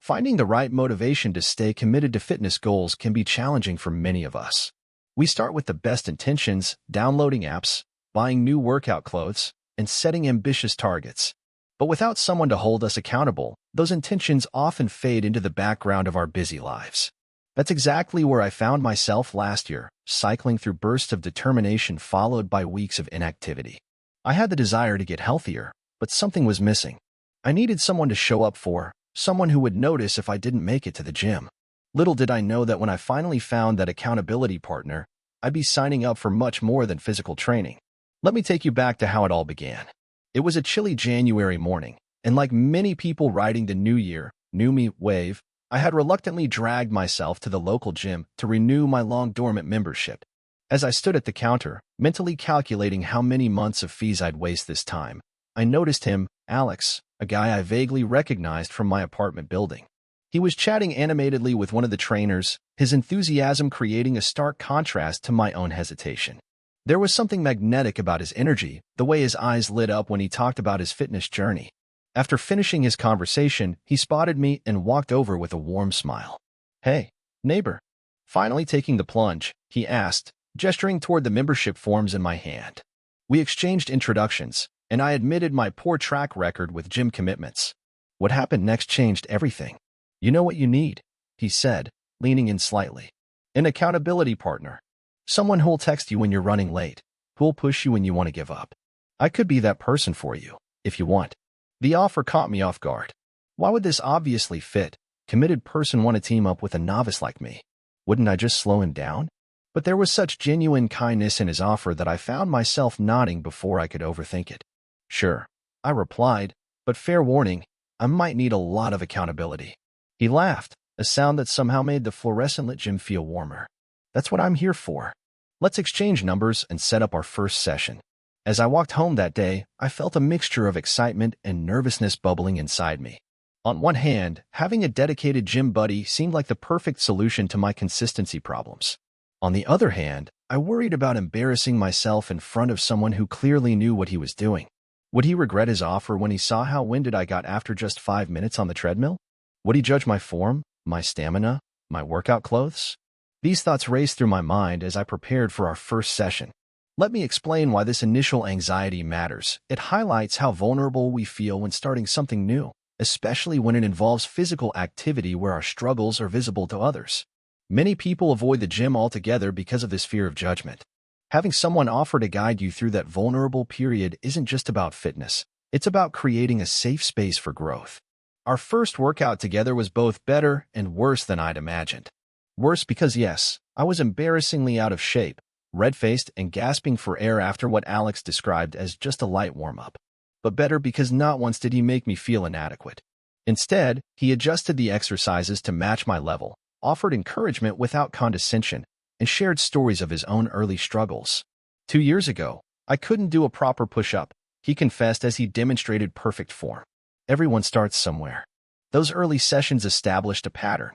Finding the right motivation to stay committed to fitness goals can be challenging for many of us. We start with the best intentions, downloading apps, buying new workout clothes, and setting ambitious targets. But without someone to hold us accountable, those intentions often fade into the background of our busy lives. That's exactly where I found myself last year, cycling through bursts of determination followed by weeks of inactivity. I had the desire to get healthier, but something was missing. I needed someone to show up for, someone who would notice if I didn't make it to the gym. Little did I know that when I finally found that accountability partner, I'd be signing up for much more than physical training. Let me take you back to how it all began. It was a chilly January morning, and like many people riding the New Year, New Me wave, I had reluctantly dragged myself to the local gym to renew my long-dormant membership. As I stood at the counter, mentally calculating how many months of fees I'd waste this time, I noticed him, Alex, a guy I vaguely recognized from my apartment building. He was chatting animatedly with one of the trainers, his enthusiasm creating a stark contrast to my own hesitation. There was something magnetic about his energy, the way his eyes lit up when he talked about his fitness journey. After finishing his conversation, he spotted me and walked over with a warm smile. "Hey, neighbor." Finally taking the plunge, he asked, gesturing toward the membership forms in my hand. We exchanged introductions, and I admitted my poor track record with gym commitments. What happened next changed everything. "You know what you need," he said, leaning in slightly. "An accountability partner. Someone who'll text you when you're running late, who'll push you when you want to give up. I could be that person for you, if you want." The offer caught me off guard. Why would this obviously fit, committed person want to team up with a novice like me? Wouldn't I just slow him down? But there was such genuine kindness in his offer that I found myself nodding before I could overthink it. "Sure," I replied, "but fair warning, I might need a lot of accountability." He laughed, a sound that somehow made the fluorescent-lit gym feel warmer. "That's what I'm here for. Let's exchange numbers and set up our first session." As I walked home that day, I felt a mixture of excitement and nervousness bubbling inside me. On one hand, having a dedicated gym buddy seemed like the perfect solution to my consistency problems. On the other hand, I worried about embarrassing myself in front of someone who clearly knew what he was doing. Would he regret his offer when he saw how winded I got after just 5 minutes on the treadmill? Would he judge my form, my stamina, my workout clothes? These thoughts raced through my mind as I prepared for our first session. Let me explain why this initial anxiety matters. It highlights how vulnerable we feel when starting something new, especially when it involves physical activity where our struggles are visible to others. Many people avoid the gym altogether because of this fear of judgment. Having someone offer to guide you through that vulnerable period isn't just about fitness. It's about creating a safe space for growth. Our first workout together was both better and worse than I'd imagined. Worse because, yes, I was embarrassingly out of shape, red-faced and gasping for air after what Alex described as just a light warm-up. But better because not once did he make me feel inadequate. Instead, he adjusted the exercises to match my level, offered encouragement without condescension, and shared stories of his own early struggles. 2 years ago, I couldn't do a proper push-up, he confessed as he demonstrated perfect form. Everyone starts somewhere. Those early sessions established a pattern.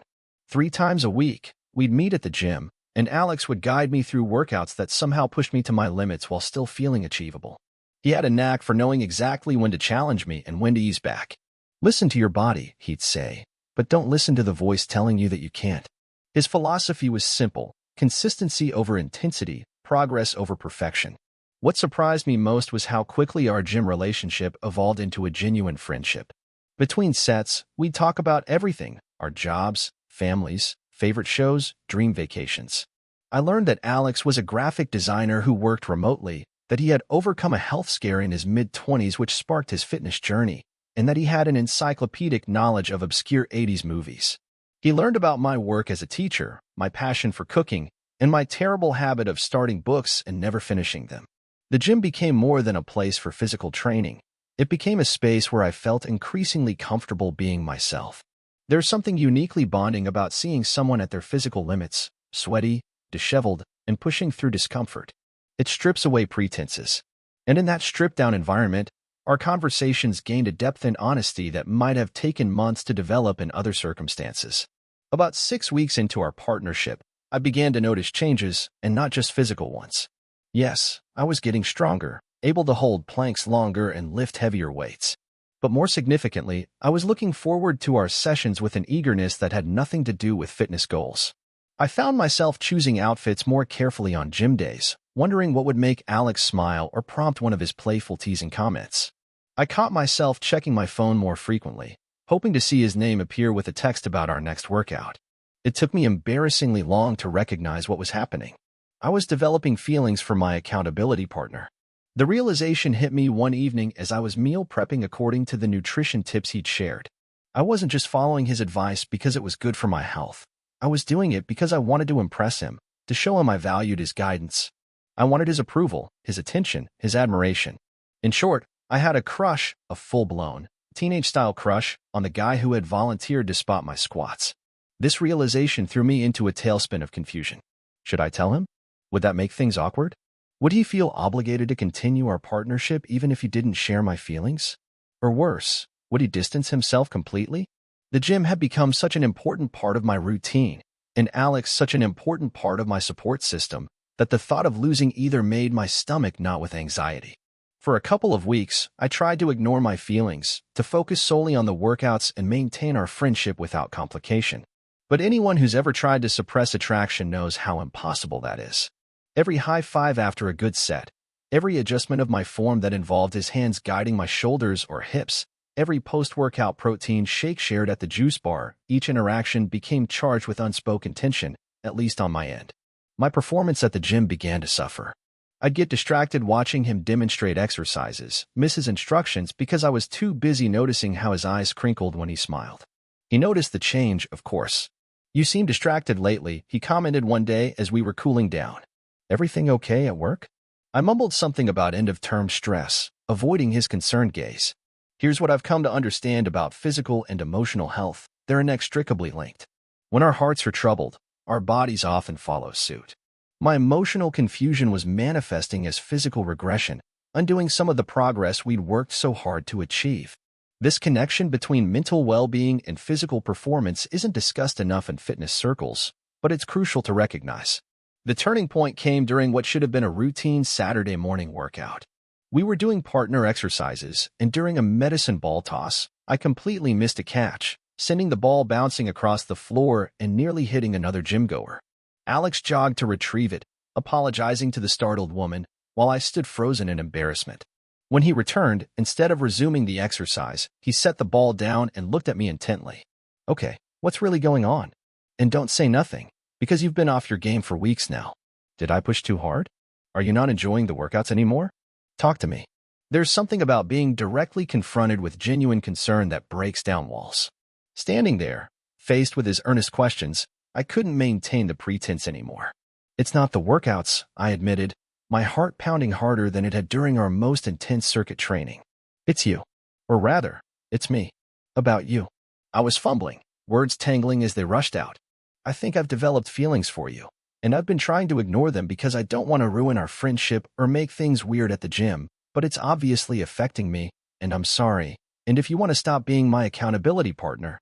3 times a week, we'd meet at the gym, and Alex would guide me through workouts that somehow pushed me to my limits while still feeling achievable. He had a knack for knowing exactly when to challenge me and when to ease back. "Listen to your body," he'd say, "but don't listen to the voice telling you that you can't." His philosophy was simple: consistency over intensity, progress over perfection. What surprised me most was how quickly our gym relationship evolved into a genuine friendship. Between sets, we'd talk about everything: our jobs, families, favorite shows, dream vacations. I learned that Alex was a graphic designer who worked remotely, that he had overcome a health scare in his mid-20s which sparked his fitness journey, and that he had an encyclopedic knowledge of obscure 80s movies. He learned about my work as a teacher, my passion for cooking, and my terrible habit of starting books and never finishing them. The gym became more than a place for physical training. It became a space where I felt increasingly comfortable being myself. There's something uniquely bonding about seeing someone at their physical limits, sweaty, disheveled, and pushing through discomfort. It strips away pretenses. And in that stripped-down environment, our conversations gained a depth and honesty that might have taken months to develop in other circumstances. About 6 weeks into our partnership, I began to notice changes, and not just physical ones. Yes, I was getting stronger, able to hold planks longer and lift heavier weights. But more significantly, I was looking forward to our sessions with an eagerness that had nothing to do with fitness goals. I found myself choosing outfits more carefully on gym days, wondering what would make Alex smile or prompt one of his playful teasing comments. I caught myself checking my phone more frequently, hoping to see his name appear with a text about our next workout. It took me embarrassingly long to recognize what was happening. I was developing feelings for my accountability partner. The realization hit me one evening as I was meal prepping according to the nutrition tips he'd shared. I wasn't just following his advice because it was good for my health. I was doing it because I wanted to impress him, to show him I valued his guidance. I wanted his approval, his attention, his admiration. In short, I had a crush, a full-blown, teenage-style crush, on the guy who had volunteered to spot my squats. This realization threw me into a tailspin of confusion. Should I tell him? Would that make things awkward? Would he feel obligated to continue our partnership even if he didn't share my feelings? Or worse, would he distance himself completely? The gym had become such an important part of my routine, and Alex such an important part of my support system, that the thought of losing either made my stomach knot with anxiety. For a couple of weeks, I tried to ignore my feelings, to focus solely on the workouts and maintain our friendship without complication. But anyone who's ever tried to suppress attraction knows how impossible that is. Every high five after a good set, every adjustment of my form that involved his hands guiding my shoulders or hips, every post-workout protein shake shared at the juice bar, each interaction became charged with unspoken tension, at least on my end. My performance at the gym began to suffer. I'd get distracted watching him demonstrate exercises, miss his instructions because I was too busy noticing how his eyes crinkled when he smiled. He noticed the change, of course. "You seem distracted lately," he commented one day as we were cooling down. "Everything okay at work?" I mumbled something about end-of-term stress, avoiding his concerned gaze. Here's what I've come to understand about physical and emotional health. They're inextricably linked. When our hearts are troubled, our bodies often follow suit. My emotional confusion was manifesting as physical regression, undoing some of the progress we'd worked so hard to achieve. This connection between mental well-being and physical performance isn't discussed enough in fitness circles, but it's crucial to recognize. The turning point came during what should have been a routine Saturday morning workout. We were doing partner exercises, and during a medicine ball toss, I completely missed a catch, sending the ball bouncing across the floor and nearly hitting another gym-goer. Alex jogged to retrieve it, apologizing to the startled woman, while I stood frozen in embarrassment. When he returned, instead of resuming the exercise, he set the ball down and looked at me intently. "Okay, what's really going on? And don't say nothing, because you've been off your game for weeks now. Did I push too hard? Are you not enjoying the workouts anymore? Talk to me." There's something about being directly confronted with genuine concern that breaks down walls. Standing there, faced with his earnest questions, I couldn't maintain the pretense anymore. "It's not the workouts," I admitted, my heart pounding harder than it had during our most intense circuit training. "It's you. Or rather, it's me. About you." I was fumbling, words tangling as they rushed out. "I think I've developed feelings for you, and I've been trying to ignore them because I don't want to ruin our friendship or make things weird at the gym, but it's obviously affecting me, and I'm sorry, and if you want to stop being my accountability partner,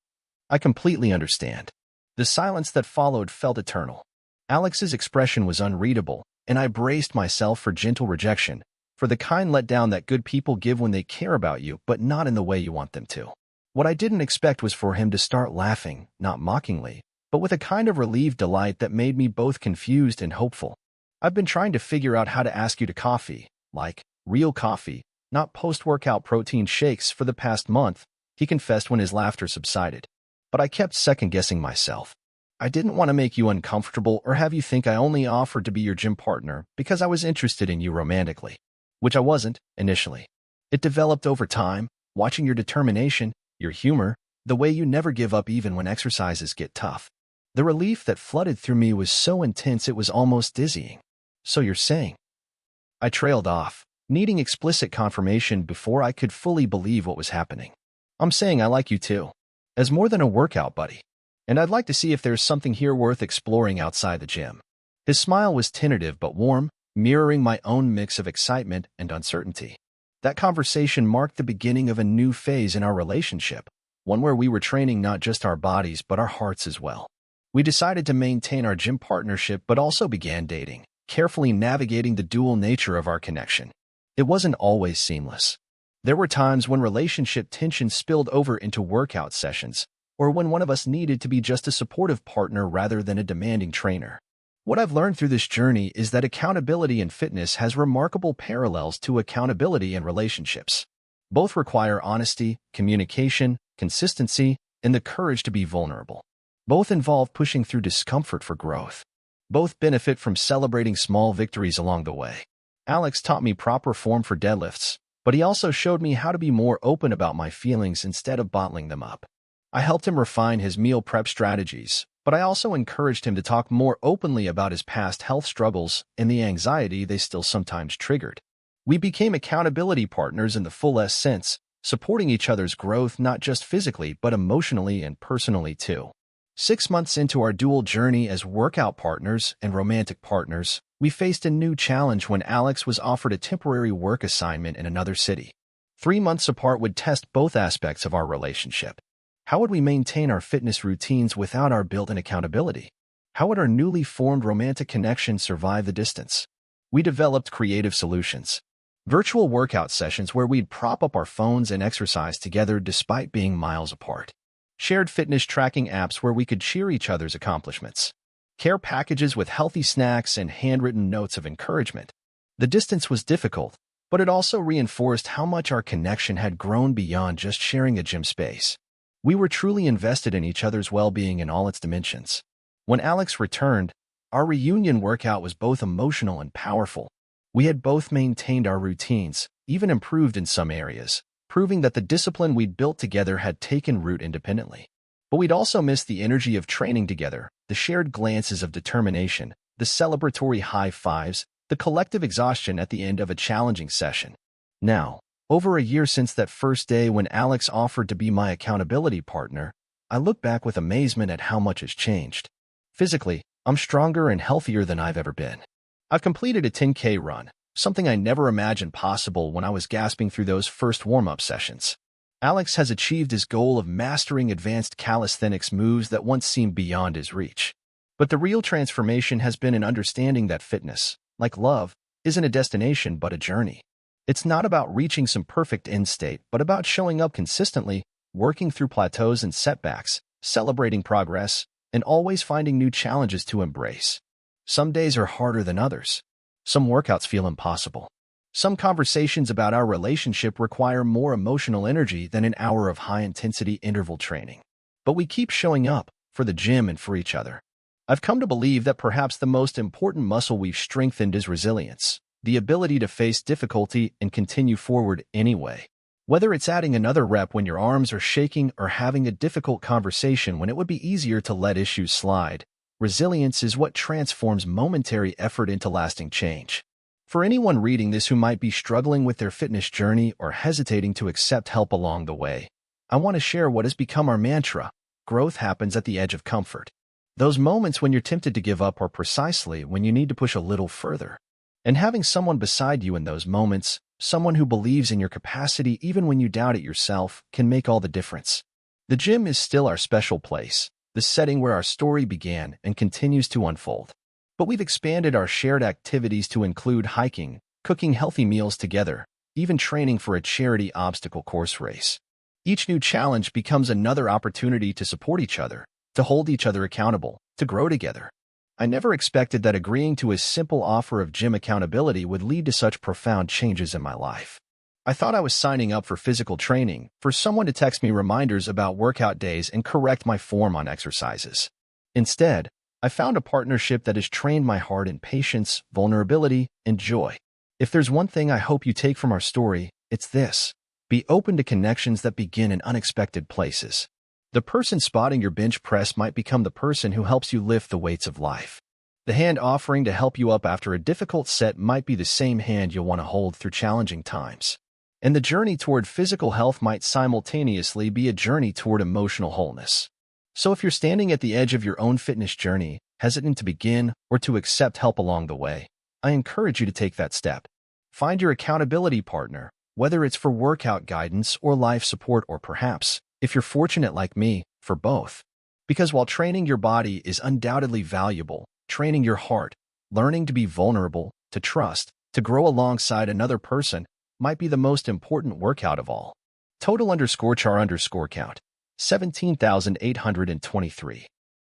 I completely understand." The silence that followed felt eternal. Alex's expression was unreadable, and I braced myself for gentle rejection, for the kind letdown that good people give when they care about you, but not in the way you want them to. What I didn't expect was for him to start laughing, not mockingly, but with a kind of relieved delight that made me both confused and hopeful. "I've been trying to figure out how to ask you to coffee, like real coffee, not post-workout protein shakes, for the past month," he confessed when his laughter subsided. But I kept second-guessing myself. I didn't want to make you uncomfortable or have you think I only offered to be your gym partner because I was interested in you romantically, which I wasn't, initially. It developed over time, watching your determination, your humor, the way you never give up even when exercises get tough. The relief that flooded through me was so intense it was almost dizzying. "So you're saying?" I trailed off, needing explicit confirmation before I could fully believe what was happening. "I'm saying I like you too, as more than a workout buddy. And I'd like to see if there's something here worth exploring outside the gym." His smile was tentative but warm, mirroring my own mix of excitement and uncertainty. That conversation marked the beginning of a new phase in our relationship, one where we were training not just our bodies but our hearts as well. We decided to maintain our gym partnership but also began dating, carefully navigating the dual nature of our connection. It wasn't always seamless. There were times when relationship tension spilled over into workout sessions, or when one of us needed to be just a supportive partner rather than a demanding trainer. What I've learned through this journey is that accountability in fitness has remarkable parallels to accountability in relationships. Both require honesty, communication, consistency, and the courage to be vulnerable. Both involve pushing through discomfort for growth. Both benefit from celebrating small victories along the way. Alex taught me proper form for deadlifts, but he also showed me how to be more open about my feelings instead of bottling them up. I helped him refine his meal prep strategies, but I also encouraged him to talk more openly about his past health struggles and the anxiety they still sometimes triggered. We became accountability partners in the fullest sense, supporting each other's growth not just physically but emotionally and personally too. 6 months into our dual journey as workout partners and romantic partners, we faced a new challenge when Alex was offered a temporary work assignment in another city. 3 months apart would test both aspects of our relationship. How would we maintain our fitness routines without our built-in accountability? How would our newly formed romantic connection survive the distance? We developed creative solutions. Virtual workout sessions where we'd prop up our phones and exercise together despite being miles apart. Shared fitness tracking apps where we could cheer each other's accomplishments. Care packages with healthy snacks and handwritten notes of encouragement. The distance was difficult, but it also reinforced how much our connection had grown beyond just sharing a gym space. We were truly invested in each other's well-being in all its dimensions. When Alex returned, our reunion workout was both emotional and powerful. We had both maintained our routines, even improved in some areas, proving that the discipline we'd built together had taken root independently. But we'd also missed the energy of training together, the shared glances of determination, the celebratory high fives, the collective exhaustion at the end of a challenging session. Now, over a year since that first day when Alex offered to be my accountability partner, I look back with amazement at how much has changed. Physically, I'm stronger and healthier than I've ever been. I've completed a 10K run, something I never imagined possible when I was gasping through those first warm-up sessions. Alex has achieved his goal of mastering advanced calisthenics moves that once seemed beyond his reach. But the real transformation has been in understanding that fitness, like love, isn't a destination but a journey. It's not about reaching some perfect end state, but about showing up consistently, working through plateaus and setbacks, celebrating progress, and always finding new challenges to embrace. Some days are harder than others. Some workouts feel impossible. Some conversations about our relationship require more emotional energy than an hour of high-intensity interval training. But we keep showing up, for the gym and for each other. I've come to believe that perhaps the most important muscle we've strengthened is resilience, the ability to face difficulty and continue forward anyway. Whether it's adding another rep when your arms are shaking or having a difficult conversation when it would be easier to let issues slide, resilience is what transforms momentary effort into lasting change. For anyone reading this who might be struggling with their fitness journey or hesitating to accept help along the way, I want to share what has become our mantra: growth happens at the edge of comfort. Those moments when you're tempted to give up are precisely when you need to push a little further. And having someone beside you in those moments, someone who believes in your capacity even when you doubt it yourself, can make all the difference. The gym is still our special place, the setting where our story began and continues to unfold. But we've expanded our shared activities to include hiking, cooking healthy meals together, even training for a charity obstacle course race. Each new challenge becomes another opportunity to support each other, to hold each other accountable, to grow together. I never expected that agreeing to a simple offer of gym accountability would lead to such profound changes in my life. I thought I was signing up for physical training, for someone to text me reminders about workout days and correct my form on exercises. Instead, I found a partnership that has trained my heart in patience, vulnerability, and joy. If there's one thing I hope you take from our story, it's this: be open to connections that begin in unexpected places. The person spotting your bench press might become the person who helps you lift the weights of life. The hand offering to help you up after a difficult set might be the same hand you'll want to hold through challenging times. And the journey toward physical health might simultaneously be a journey toward emotional wholeness. So if you're standing at the edge of your own fitness journey, hesitant to begin or to accept help along the way, I encourage you to take that step. Find your accountability partner, whether it's for workout guidance or life support, or perhaps, if you're fortunate like me, for both. Because while training your body is undoubtedly valuable, training your heart, learning to be vulnerable, to trust, to grow alongside another person, might be the most important workout of all. Total _char_count, 17,823.